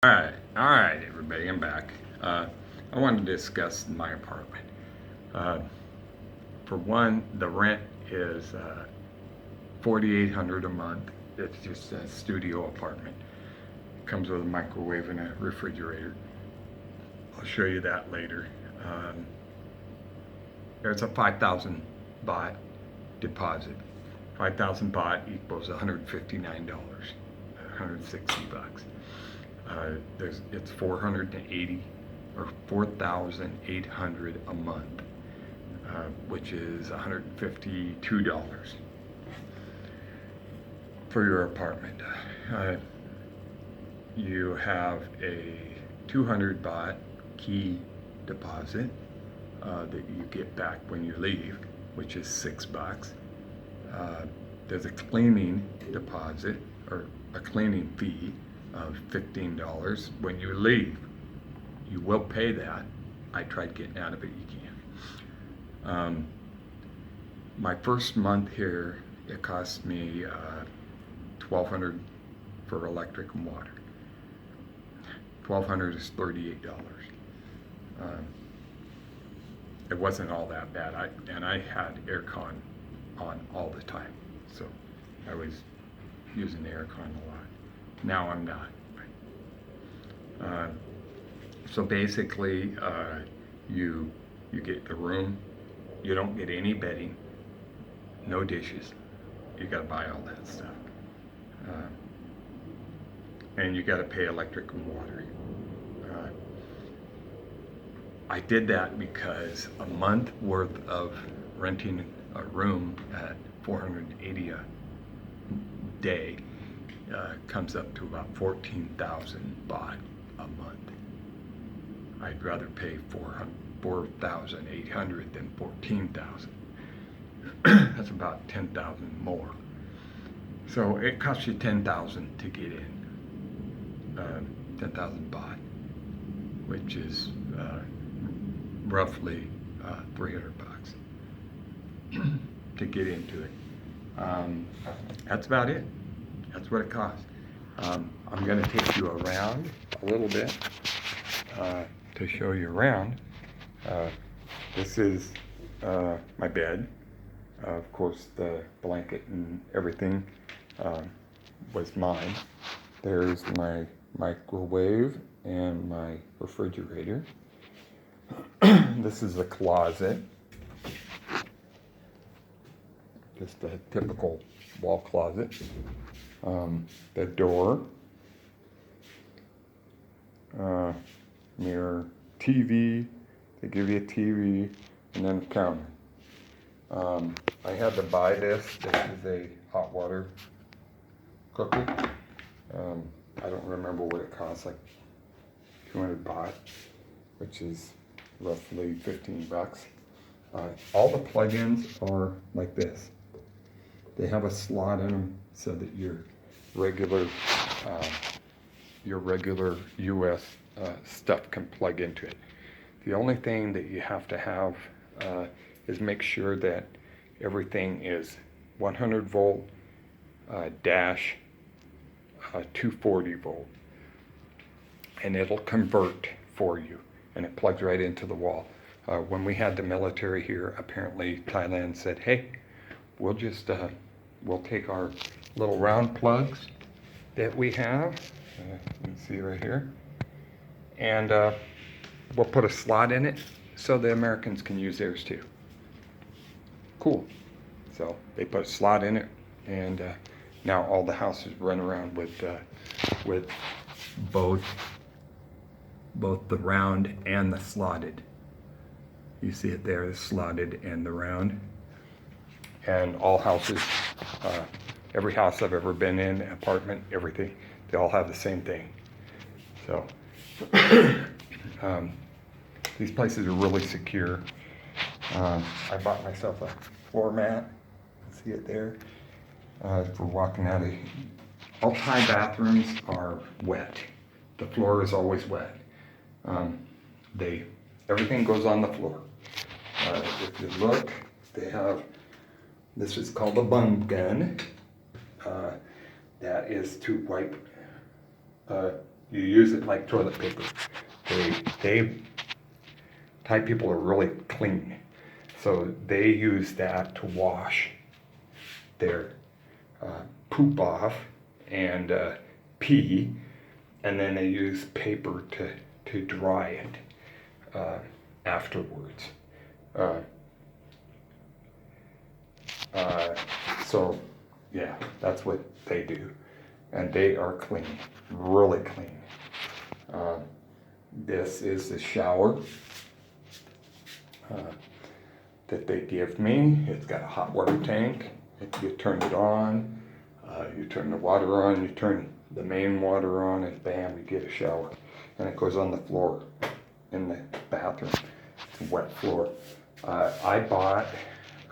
All right, everybody, I'm back. I wanted to discuss my apartment. Uh, for one, the rent is $4,800 a month. It's just a studio apartment. Comes with a microwave and a refrigerator. I'll show you that later. Um, there's a 5,000 baht deposit. 5,000 baht equals $159, 160 bucks. It's 480 or 4,800 a month, which is $152 for your apartment. You have a 200 baht key deposit that you get back when you leave, which is $6. There's a cleaning deposit or a cleaning fee of $15 when you leave. You will pay that. I tried getting out of it, you can. My first month here, it cost me $1,200 for electric and water. $1,200 is $38. It wasn't all that bad. I had aircon on all the time, so I was using the aircon a lot. Now I'm not. So basically, you get the room. You don't get any bedding, no dishes. You got to buy all that stuff, and you got to pay electric and water. I did that because a month worth of renting a room at 480 a day comes up to about 14,000 baht a month. I'd rather pay 4,800 than 14,000. That's about 10,000 more. So it costs you 10,000 to get in, 10,000 baht, which is roughly 300 bucks to get into it. That's about it. That's what it costs. I'm going to take you around a little bit to show you around. This is my bed. Of course, the blanket and everything was mine. There's my microwave and my refrigerator. This is a closet. Just a typical wall closet. The door, mirror, TV, they give you a TV, and then a counter. I had to buy this. This is a hot water cooker. I don't remember what it costs, like 200 baht, which is roughly 15 bucks. All the plugins are like this. They have a slot in them so that your regular US stuff can plug into it. The only thing that you have to have is make sure that everything is 100 volt dash 240 volt, and it'll convert for you, and it plugs right into the wall. When we had the military here, apparently Thailand said, hey, we'll just we'll take our little round plugs that we have, you can see right here, and we'll put a slot in it so the Americans can use theirs too. Cool. So they put a slot in it, and now all the houses run around with both the round and the slotted. You see it there, the slotted and the round. And all houses, every house I've ever been in, apartment, everything, they all have the same thing. So these places are really secure. I bought myself a floor mat. See it there? For walking out of here. All Thai bathrooms are wet. The floor is always wet. Everything goes on the floor. If you look, they have, this is called a bum gun. That is to wipe You use it like toilet paper. Thai people are really clean. So they use that to wash their poop off and pee, and then they use paper to dry it afterwards. So yeah, that's what they do. And they are clean, really clean. This is the shower that they give me. It's got a hot water tank. You turn it on, you turn the water on, you turn the main water on, and bam, you get a shower. And it goes on the floor in the bathroom. It's a wet floor. I bought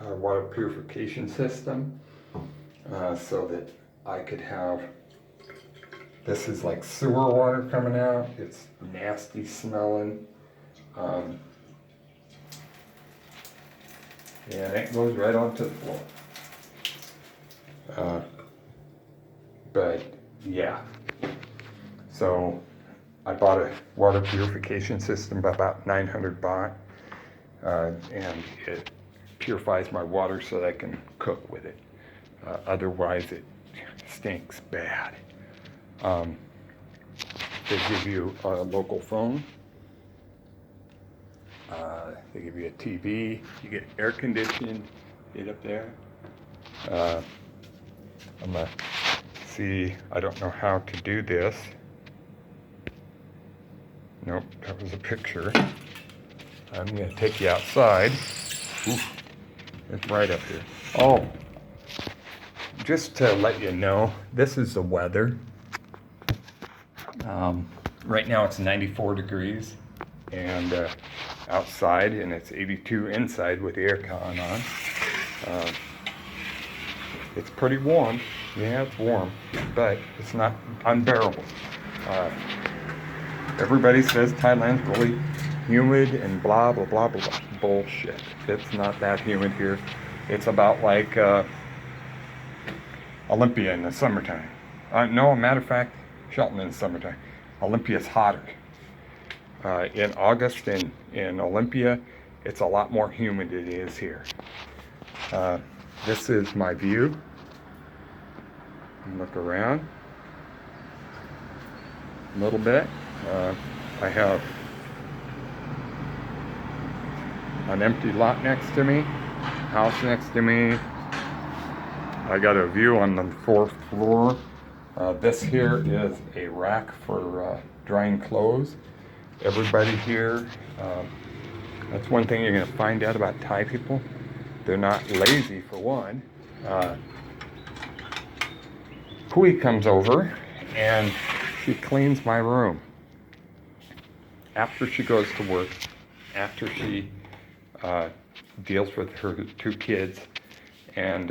a water purification system so that I could have, this is like sewer water coming out. It's nasty smelling. And it goes right onto the floor. But yeah, so I bought a water purification system by about 900 baht, and it purifies my water so that I can cook with it. Otherwise, it stinks bad. They give you a local phone. They give you a TV. You get air conditioning. Get up there. I'm gonna see. I don't know how to do this. Nope, that was a picture. I'm gonna take you outside. Oof, it's right up here. Oh, just to let you know, this is the weather. Right now it's 94 degrees and outside, and it's 82 inside with the aircon on. It's pretty warm. Yeah, it's warm, but it's not unbearable. Everybody says Thailand's really humid and blah, blah, blah, blah, blah. Bullshit. It's not that humid here. It's about like Olympia in the summertime. No, matter of fact, Shelton in the summertime. Olympia's hotter. In August in Olympia, it's a lot more humid than it is here. This is my view. Look around a little bit. I have an empty lot next to me, house next to me. I got a view on the 4th floor. This here is a rack for drying clothes. Everybody here, that's one thing you're going to find out about Thai people. They're not lazy, for one. Hui comes over and she cleans my room. After she goes to work, after she deals with her 2 kids and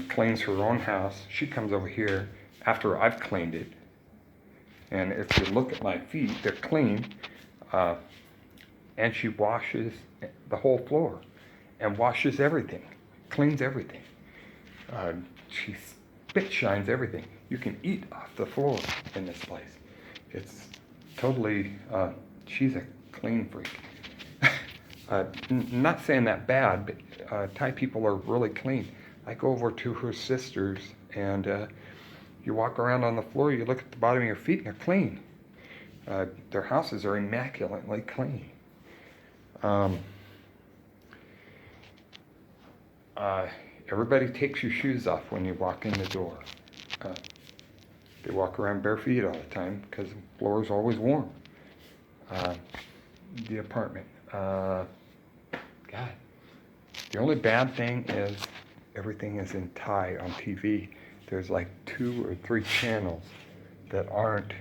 cleans her own house, she comes over here after I've cleaned it. And if you look at my feet, they're clean. And she washes the whole floor and washes everything, cleans everything. She spit shines everything. You can eat off the floor in this place. It's totally, she's a clean freak. Not saying that bad, but Thai people are really clean. I go over to her sister's and you walk around on the floor, you look at the bottom of your feet and they're clean. Their houses are immaculately clean. Everybody takes your shoes off when you walk in the door. They walk around bare feet all the time because the floor is always warm. The apartment. God. The only bad thing is everything is in Thai on TV. There's like 2 or 3 channels that aren't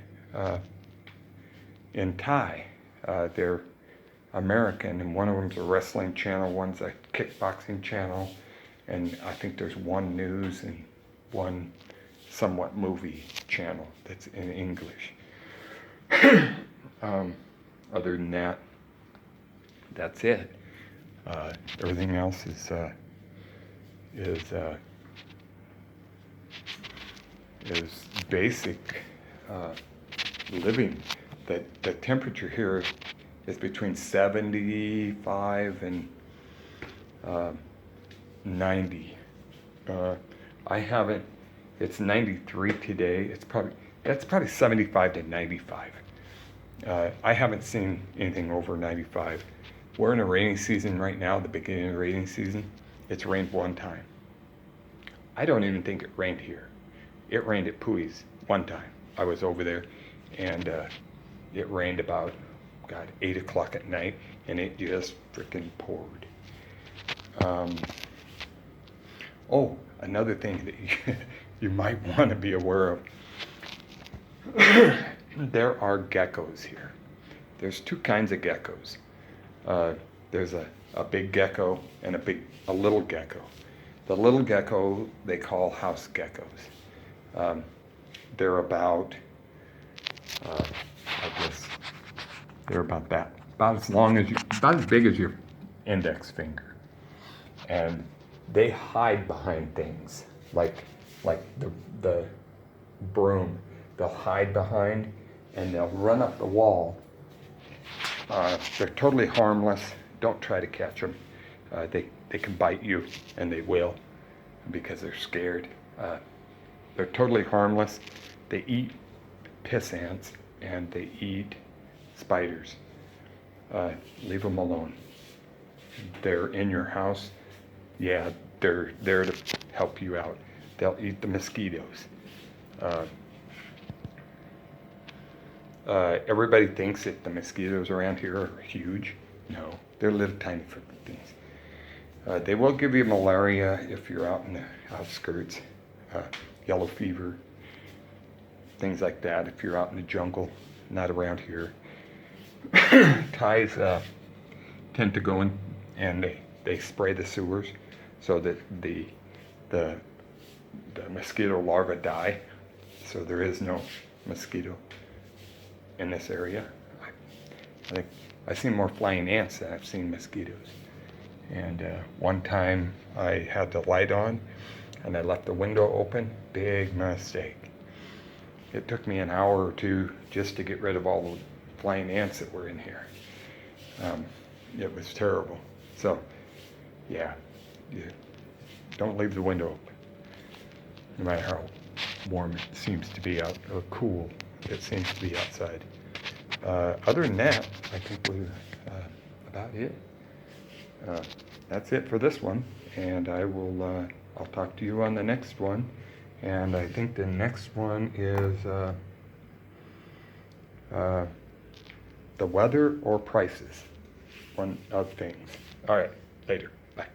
in Thai. They're American, and one of them's a wrestling channel, one's a kickboxing channel, and I think there's one news and one somewhat movie channel that's in English. Other than that, that's it. Everything else is basic living. The temperature here is between 75 and 90. I haven't. It's 93 today. It's probably 75 to 95. I haven't seen anything over 95. We're in a rainy season right now, the beginning of the rainy season. It's rained one time. I don't even think it rained here. It rained at Pui's one time. I was over there, and it rained about, 8 o'clock at night, and it just freaking poured. Oh, another thing that you might want to be aware of. There are geckos here. There's two kinds of geckos. There's a big gecko and a little gecko. The little gecko they call house geckos. They're about, they're about that, about as big as your index finger, and they hide behind things like the broom. They'll hide behind, and they'll run up the wall. They're totally harmless. Don't try to catch them. They can bite you, and they will, because they're scared. They're totally harmless. They eat piss ants, and they eat spiders. Leave them alone. They're in your house. Yeah, they're there to help you out. They'll eat the mosquitoes. Everybody thinks that the mosquitoes around here are huge. No, they're little tiny things. They will give you malaria if you're out in the outskirts, yellow fever, things like that if you're out in the jungle, not around here. Ties tend to go in and they spray the sewers so that the mosquito larvae die, so there is no mosquito in this area. I think I've seen more flying ants than I've seen mosquitoes. And one time I had the light on and I left the window open. Big mistake. It took me an hour or two just to get rid of all the flying ants that were in here. It was terrible. So, yeah, you don't leave the window open, no matter how warm it seems to be out, or cool it seems to be outside. Other than that, I think we're about it. That's it for this one, and I'll talk to you on the next one. And I think the next one is the weather or prices, one of things. All right, later. Bye.